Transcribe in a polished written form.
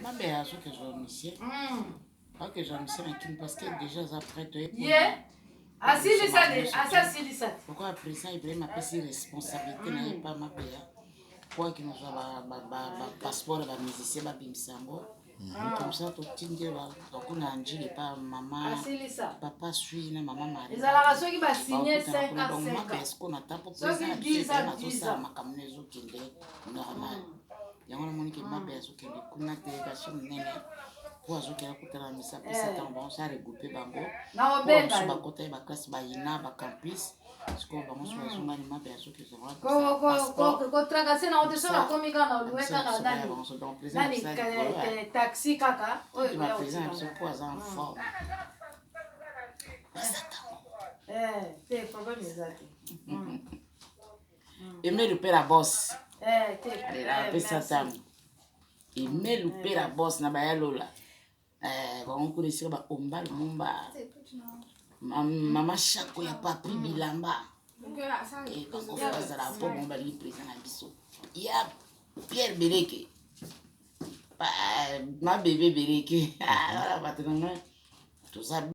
ma belle, ce que je me suis. Pas que je me suis inquiète parce que déjà après toi. Pourquoi après ça, il m'a pris responsabilité, n'est pas ma belle. Quoi qu'il nous soit passeport de musicien, ma bimsambo. Comme ça, tout le temps, donc on a un gilles pas maman, papa suit, maman marie. Ils allaient ceux qui va signer 5 à 5 ans. Donc ma belle, ce qu'on a tapé pour ça, ça, c'est ça, ça, ma camionneuse qui est normal. Il y a un moment qui m'a belle, ce qui est une délégation nene. Pour ajouter la coûte à la mise à pied, c'est un bon, ça a regroupé bango. Pour la côté, ma classe, ma ina, ma campus. Parce qu'on va se faire un animal bien sûr que c'est vrai. Ko tracasse na ote sana komi kana luwe kana nani taxi kaka. Tu m'as présenté ce poison fort. C'est problème exact. Aimer le père la bosse. La ça. Aimer le père la bosse na ba lola. On connaît ba omba lumba. Maman chako ya papi bilamba. Et quand on fait ça la peau on va lui présenter la biso. Il y a Pierre Beleke. Ma bébé Beleke. Alors va te tout ça